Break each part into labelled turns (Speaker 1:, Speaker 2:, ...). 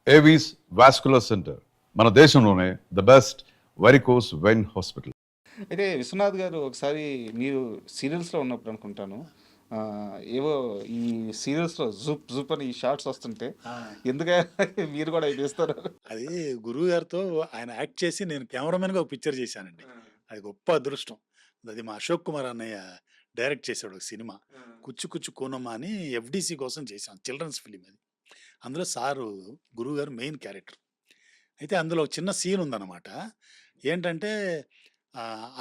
Speaker 1: Avis vascular centre మన దేశంలోనే the best varicose vein hospital.
Speaker 2: అయితే విశ్వనాథ్ గారు ఒకసారి మీరు సీరియల్స్లో ఉన్నప్పుడు అనుకుంటాను ఆ, ఏవో ఈ సీరియల్స్లో జూప్ జూప్ అని ఈ షార్ట్స్ వస్తుంటే ఎందుకంటే మీరు కూడా అవి తీస్తారు.
Speaker 3: అది గురువు గారితో ఆయన యాక్ట్ చేసి నేను కెమెరామెన్గా ఒక పిక్చర్ చేశానండి. అది గొప్ప అదృష్టం. అది మా అశోక్ కుమార్ అన్నయ్య డైరెక్ట్ చేశాడు ఒక సినిమా. కుచ్చు కుచ్చు కూనమ్మ అని ఎఫ్డిసి కోసం చేశాం. చిల్డ్రన్స్ ఫిలిం అది. అందులో సారు గురువు గారు మెయిన్ క్యారెక్టర్. అయితే అందులో ఒక చిన్న సీన్ ఉందన్నమాట. ఏంటంటే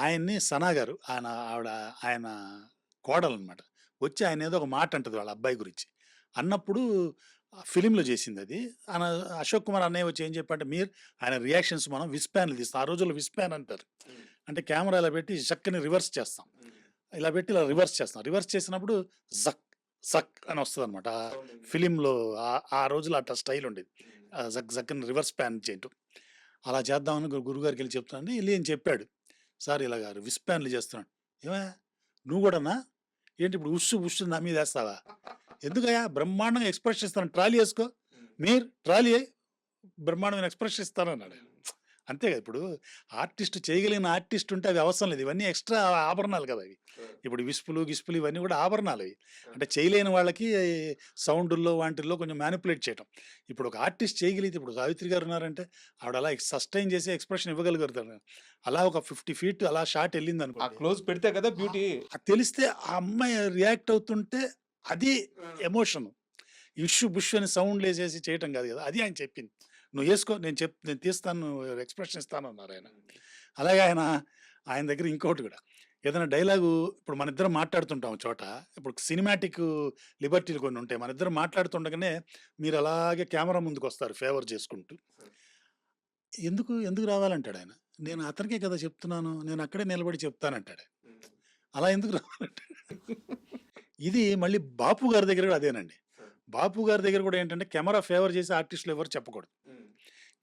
Speaker 3: ఆయన్ని సనా గారు ఆయన కోడలనమాట. వచ్చి ఆయన ఏదో ఒక మాట అంటది వాళ్ళ అబ్బాయి గురించి. అన్నప్పుడు ఫిలింలో చేసింది అది. ఆయన అశోక్ కుమార్ అన్నయ్య వచ్చి ఏం చెప్పంటే మీరు ఆయన రియాక్షన్స్ మనం విస్పాన్లు తీస్తాం. ఆ రోజుల్లో విస్పాన్ అంటారు. అంటే కెమెరా ఇలా పెట్టి చక్కని రివర్స్ చేస్తాం. ఇలా పెట్టి ఇలా రివర్స్ చేస్తాం. రివర్స్ చేసినప్పుడు జక్ జక్ అని వస్తుంది అనమాట. ఫిలింలో ఆ రోజుల్లో అట్లా స్టైల్ ఉండేది. జక్ జక్ అని రివర్స్ ప్యాన్ చేయటం. అలా చేద్దామని గురుగారికి వెళ్ళి చెప్తానండి. వెళ్ళి అని చెప్పాడు. సార్ ఇలాగ విస్పాన్లు చేస్తున్నాడు. ఏమా నువ్వు కూడానా ఏంటి ఇప్పుడు ఉస్సు ఉస్సు నా మీద వేస్తావా? ఎందుకయ్యా బ్రహ్మాండంగా ఎక్స్ప్రెషన్ ఇస్తాను, ట్రాలీ వేసుకో, మీరు ట్రాలీ బ్రహ్మాండమైన ఎక్స్ప్రెషన్ ఇస్తాను అన్నాడు. అంతే కదా, ఇప్పుడు ఆర్టిస్ట్ చేయగలిగిన ఆర్టిస్ట్ ఉంటే అవి అవసరం లేదు. ఇవన్నీ ఎక్స్ట్రా ఆభరణాలు కదా అవి. ఇప్పుడు విస్పులు గిస్పులు ఇవన్నీ కూడా ఆభరణాలు అవి. అంటే చేయలేని వాళ్ళకి సౌండ్ల్లో వాటిల్లో కొంచెం మ్యానిపులేట్ చేయటం. ఇప్పుడు ఒక ఆర్టిస్ట్ చేయగలిగితే, ఇప్పుడు సావిత్రి గారు ఉన్నారంటే ఆవిడ అలా సస్టైన్ చేసి ఎక్స్ప్రెషన్ ఇవ్వగలుగుతారు. అలా ఒక 50 feet అలా షాట్ వెళ్ళింది అనుకో,
Speaker 2: క్లోజ్ పెడితే కదా బ్యూటీ.
Speaker 3: అది తెలిస్తే ఆ అమ్మాయి రియాక్ట్ అవుతుంటే అది ఎమోషన్. ఇష్యూ బుష్ అని సౌండ్ వేసేసి చేయటం కాదు కదా. అది ఆయన చెప్పింది. నువ్వు వేసుకో, నేను తీస్తాను, ఎక్స్ప్రెషన్ ఇస్తాను అన్నారు ఆయన. అలాగే ఆయన దగ్గర ఇంకోటి కూడా, ఏదైనా డైలాగు ఇప్పుడు మన ఇద్దరం మాట్లాడుతుంటాం చోట, ఇప్పుడు సినిమాటిక్ లిబర్టీలు కొన్ని ఉంటాయి. మన ఇద్దరం మాట్లాడుతుండగానే మీరు అలాగే కెమెరా ముందుకు వస్తారు ఫేవర్ చేసుకుంటూ. ఎందుకు ఎందుకు రావాలంటాడు ఆయన. నేను అతనికే కదా చెప్తున్నాను, నేను అక్కడే నిలబడి చెప్తానంటాడు. అలా ఎందుకు రావాలంటాడు. ఇది మళ్ళీ బాపు గారి దగ్గర కూడా అదేనండి. బాపు గారి దగ్గర కూడా ఏంటంటే కెమెరా ఫేవర్ చేసి ఆర్టిస్టులు ఎవరు చెప్పకూడదు.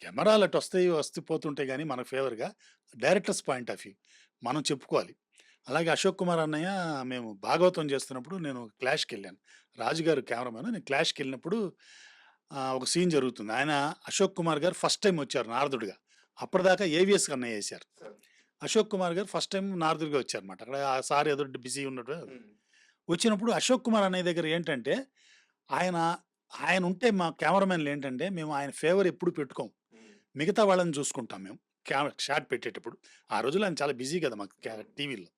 Speaker 3: కెమెరాలు అటు వస్తూ పోతుంటాయి, కానీ మనకు ఫేవర్గా డైరెక్టర్స్ పాయింట్ ఆఫ్ వ్యూ మనం చెప్పుకోవాలి. అలాగే అశోక్ కుమార్ అన్నయ్య మేము భాగవతం చేస్తున్నప్పుడు నేను క్లాష్కి వెళ్ళాను. రాజుగారు కెమెరామెన్, నేను క్లాష్కి వెళ్ళినప్పుడు ఒక సీన్ జరుగుతుంది. ఆయన అశోక్ కుమార్ గారు ఫస్ట్ టైం వచ్చారు నారదుడిగా. అప్పటిదాకా ఏవిఎస్ అన్నయ్య వేశారు. అశోక్ కుమార్ గారు ఫస్ట్ టైం నారదుడిగా వచ్చారనమాట. అక్కడ ఆ సార్ ఏదో బిజీ ఉన్నట్టు వచ్చినప్పుడు అశోక్ కుమార్ అన్నయ్య దగ్గర ఏంటంటే ఆయన ఉంటే మా కెమెరామెన్లు ఏంటంటే మేము ఆయన ఫేవర్ ఎప్పుడు పెట్టుకోం, మిగతా వాళ్ళని చూసుకుంటాం మేము షాట్ పెట్టేటప్పుడు. ఆ రోజుల్లో ఆయన చాలా బిజీ కదా మాకు టీవీలో.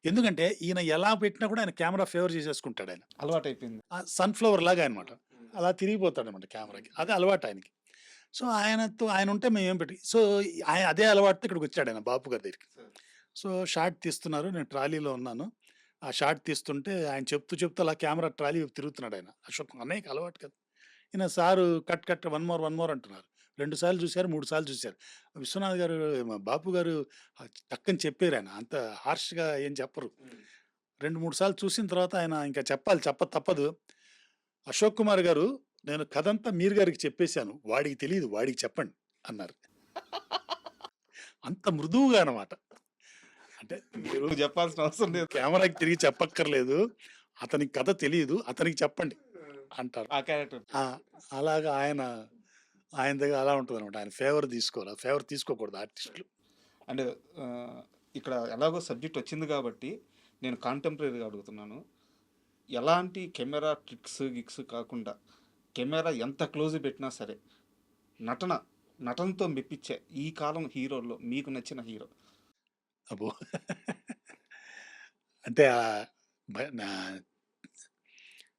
Speaker 3: ఎందుకంటే ఈయన ఎలా పెట్టినా కూడా ఆయన కెమెరా ఫేవర్ చేసేసుకుంటాడు. ఆయన
Speaker 2: అలవాటు అయిపోయింది.
Speaker 3: సన్ఫ్లవర్ లాగా అనమాట, అలా తిరిగిపోతాడు అనమాట కెమెరాకి. అదే అలవాటు ఆయనకి. సో ఆయన ఉంటే మేము ఏం పెట్టి, సో ఆయన అదే అలవాటుతో ఇక్కడికి వచ్చాడు ఆయన బాపు గారి దగ్గరికి. సో షాట్ తీస్తున్నారు, నేను ట్రాలీలో ఉన్నాను. ఆ షాట్ తీస్తుంటే ఆయన చెప్తూ అలా కెమెరా ట్రాలీ తిరుగుతున్నాడు ఆయన. అశోక్ అన్నయ్యకి అలవాటు కదా. ఈయన సారు కట్ 1 more అంటున్నారు. 2 సార్లు చూశారు, 3 సార్లు చూశారు. విశ్వనాథ్ గారు, బాపు గారు టక్కని చెప్పారు. ఆయన అంత హార్ష్గా ఏం చెప్పరు. 2-3 సార్లు చూసిన తర్వాత ఆయన ఇంకా తప్పదు. అశోక్ కుమార్ గారు, నేను కథంతా మీరు గారికి చెప్పేశాను, వాడికి తెలియదు, వాడికి చెప్పండి అన్నారు. అంత మృదువుగా అనమాట. అంటే మీరు
Speaker 2: చెప్పాల్సిన అవసరం లేదు,
Speaker 3: కెమెరాకి తిరిగి చెప్పక్కర్లేదు, అతనికి కథ తెలియదు, అతనికి చెప్పండి అంటారు.
Speaker 2: ఆ క్యారెక్టర్.
Speaker 3: అలాగా ఆయన దగ్గర అలా ఉంటుంది అనమాట. ఆయన ఫేవర్ తీసుకోకూడదు ఆర్టిస్టులు.
Speaker 2: అంటే ఇక్కడ ఎలాగో సబ్జెక్ట్ వచ్చింది కాబట్టి నేను కాంటెంపరీగా అడుగుతున్నాను. ఎలాంటి కెమెరా గిక్స్ కాకుండా కెమెరా ఎంత క్లోజ్ పెట్టినా సరే నటనతో మెప్పించే ఈ కాలం హీరోల్లో మీకు నచ్చిన హీరో?
Speaker 3: అబ్బో, అంటే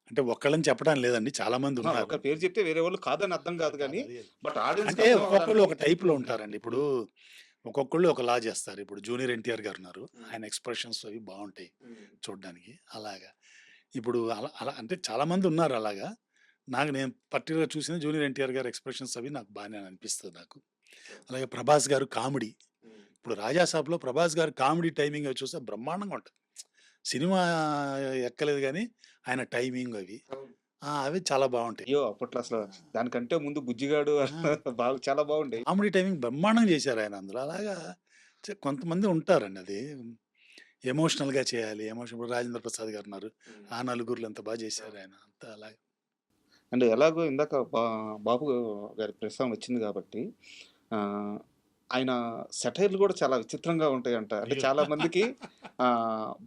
Speaker 3: అంటే ఒక్కళ్ళని చెప్పడం లేదండి, చాలా మంది ఉన్నారు.
Speaker 2: ఒక పేరు చెప్తే వేరే వాళ్ళు కాదని అర్థం కాదు, కానీ బట్ ఆడియన్స్
Speaker 3: అంటే ఒక్కొక్కళ్ళు ఒక టైప్లో ఉంటారండి. ఇప్పుడు ఒక్కొక్కళ్ళు ఒకలా చేస్తారు. ఇప్పుడు జూనియర్ ఎన్టీఆర్ గారు ఉన్నారు, ఆయన ఎక్స్ప్రెషన్స్ అవి బాగుంటాయి చూడడానికి. అలాగా ఇప్పుడు అలా అంటే చాలా మంది ఉన్నారు అలాగా. నేను పర్టికులర్గా చూసిన జూనియర్ ఎన్టీఆర్ గారు ఎక్స్ప్రెషన్స్ అవి నాకు బాగానే అనిపిస్తుంది నాకు. అలాగే ప్రభాస్ గారు కామెడీ, ఇప్పుడు రాజాసాబ్లో ప్రభాస్ గారు కామెడీ టైమింగ్ అవి చూస్తే బ్రహ్మాండంగా ఉంటుంది. సినిమా ఎక్కలేదు కానీ ఆయన టైమింగ్ అవి చాలా బాగుంటాయి.
Speaker 2: అయ్యో అప్పట్లో అసలు దానికంటే ముందు బుజ్జిగాడు బాగా చాలా బాగుంటాయి.
Speaker 3: కామెడీ టైమింగ్ బ్రహ్మాండం చేశారు ఆయన అందులో. అలాగా కొంతమంది ఉంటారండి, అది ఎమోషనల్గా చేయాలి. ఇప్పుడు రాజేంద్ర ప్రసాద్ గారు ఉన్నారు, ఆ నలుగురులు ఎంత బాగా చేశారు ఆయన అంతా. అలాగే
Speaker 2: అండ్ ఎలాగో ఇందాక బాబు గారి ప్రస్తావన వచ్చింది కాబట్టి ఆహ్, ఆయన సెటైర్‌లు గూడా చాలా విచిత్రంగా ఉంటాయంట. అంటే
Speaker 3: అయ్యో!
Speaker 2: చాలా మందికి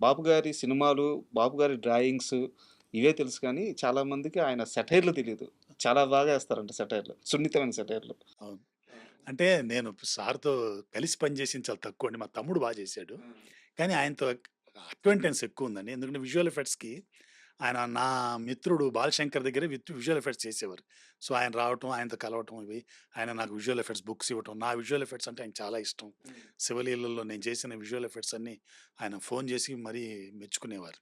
Speaker 2: బాబు గారి సినిమాలు, బాబు గారి డ్రాయింగ్స్ ఇవే తెలుసు కానీ చాలా మందికి ఆయన సెటైర్‌లు తెలీదు. చాలా బాగా ఏస్తారంట సెటైర్‌లు. సున్నితమైన సెటైర్‌లు.
Speaker 3: అవును. అంటే నేను సార్‌తో కలిసి పనిచేసింది చాలా తక్కువండి. మా తమ్ముడు చేశాడు. కానీ ఆయనతో అక్వైంటెన్స్ ఎక్కువుందండి. ఎందుకంటే విజువల్ ఎఫెక్ట్స్‌కి ఆయన నా మిత్రుడు బాలశంకర్ దగ్గరే విజువల్ ఎఫెక్ట్స్ చేసేవారు. సో, ఆయన రావటం, ఆయనతో కలవటం ఇవి. ఆయన నాకు విజువల్ ఎఫెక్ట్స్ బుక్స్ ఇవ్వటం. నా విజువల్ ఎఫెక్ట్స్ అంటే ఆయనకి చాలా ఇష్టం. శివలీలల్లో నేను చేసిన విజువల్ ఎఫెక్ట్స్ అన్నీ ఆయన ఫోను చేసి మరీ మెచ్చుకునేవారు.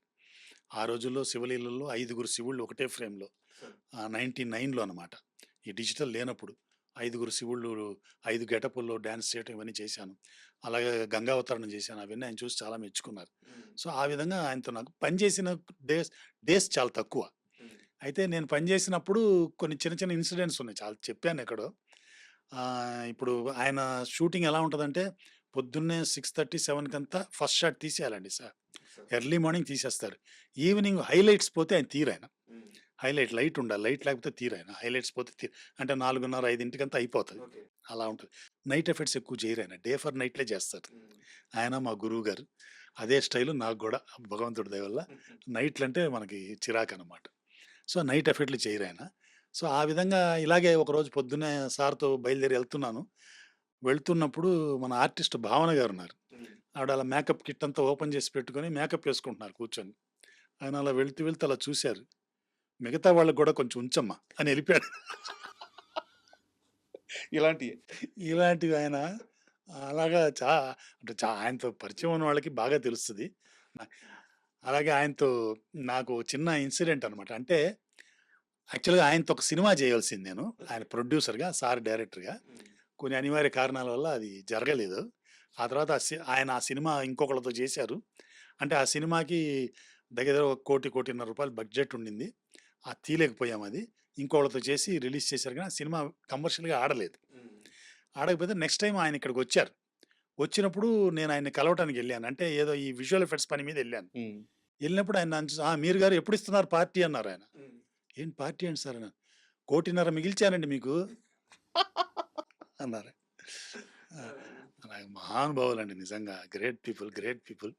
Speaker 3: ఆ రోజుల్లో శివలీలల్లో 5గురు శివుళ్ళు ఒకటే ఫ్రేమ్‌లో 99లో అనమాట. ఈ డిజిటల్ లేనప్పుడు. 5గురు శివుళ్ళు 5 గెటపుల్లో డాన్స్ చేయటం ఇవన్నీ చేశాను. అలాగే గంగావతరణం చేశాను. అవన్నీ ఆయన చూసి చాలా మెచ్చుకున్నారు. సో, ఆ విధంగా ఆయనతో నాకు పనిచేసిన డేస్ డేస్ చాలా తక్కువ. అయితే నేను పనిచేసినప్పుడు కొన్ని చిన్న చిన్న ఇన్సిడెంట్స్ ఉన్నాయి. చాలా చెప్పాను ఎక్కడో. ఇప్పుడు ఆయన షూటింగ్ ఎలా ఉంటదంటే పొద్దున్నే 6:30, 7 కంతా ఫస్ట్ షాట్ తీసేయాలండి సార్. ఎర్లీ మార్నింగ్ తీసేస్తారు. ఈవినింగ్ హైలైట్స్ పోతే ఆయన తీయరాయన. హైలైట్ లైట్ ఉండాలి. లైట్ లేకపోతే తీరాయన. హైలైట్స్ పోతే అంటే 4:30, 5 అయిపోతది. అలా ఉంటది. నైట్ ఎఫెక్ట్స్ ఎక్కువ చేయరాయన. డే ఫర్ నైట్‌లే చేస్తారు. ఆయన మా గురువు గారు. అదే స్టైలు నాకు గూడా భగవంతుడి దయ వల్ల. నైట్‌లంటే మనకి చిరాకనమాట. సో, నైట్ ఎఫెక్ట్‌లు చేయరాయన. సో, ఆ విధంగా ఇలాగే ఒకరోజు పొద్దున్నే సార్‌తో బయలుదేరి ఎళ్తున్నాను. వెళ్తున్నప్పుడు మన ఆర్టిస్ట్ భావన గారున్నారు. ఆవిడ అలా మేకప్ కిట్ అంతా ఓపెన్ చేసి పెట్టుకొని మేకప్ ఏసుకుంటున్నారు కూర్చొని. ఆయన అలా వెళ్తూ, వెళ్తూ అలా చూసారు. మిగతా వాళ్ళకి గూడా కొంచెం ఉంచమ్మా అని ఎళ్ళిపోయాడు.
Speaker 2: ఇలాంటియే.
Speaker 3: ఇలాంటివి ఆయన అలాగా అంటే ఆయనతో పరిచయం ఉన్న వాళ్ళకి బాగా తెలుస్తది. న అలాగే ఆయనతో నాకు చిన్న ఇన్సిడెంట్ అనమాట. అంటే యాక్చువల్‌గా ఆయనతో ఒక సినిమా చేయాల్సింది నేను. ఆయన ప్రొడ్యూసర్‌గా, సార్ డైరెక్టర్‌గా. కొన్ని అనివార్య కారణాల వల్ల అది జరగలేదు. ఆ తర్వాత ఆయన ఆ సినిమా ఇంకొకళ్ళతో చేశారు. అంటే ఆ సినిమాకి దగ్గర దగ్గర ఒక 1,00,00,00,000, 1,50,00,000 బడ్జెట్ ఉండింది. అది తీయలేకపోయాం అది. ఇంకోళ్ళతో చేసి రిలీజ్ చేశారు గానీ, ఆ సినిమా కమర్షియల్‌గా ఆడలేదు. ఆడకపోతే నెక్స్ట్ టైమ్ ఆయన ఇక్కడికొచ్చారు. వచ్చినప్పుడు నేను ఆయన్ని కలవటానికెళ్ళాను. అంటే ఏదో ఈ విజువల్ ఎఫెక్ట్స్ పని మీద ఎళ్ళాను.
Speaker 2: హ్మ్.
Speaker 3: ఎళ్ళినప్పుడు ఆయన నన్ను చూసి, మీరు గారు ఎప్పుడిస్తున్నారు పార్టీ అన్నారాయన. ఏంటి పార్టీ ఏంటి సార్ అన్నాను. 1,50,00,000 మిగిల్చానండి మీకు అన్నారు. ఆ! అలాగే మహానుభావులండి నిజంగా. Great people. Great people.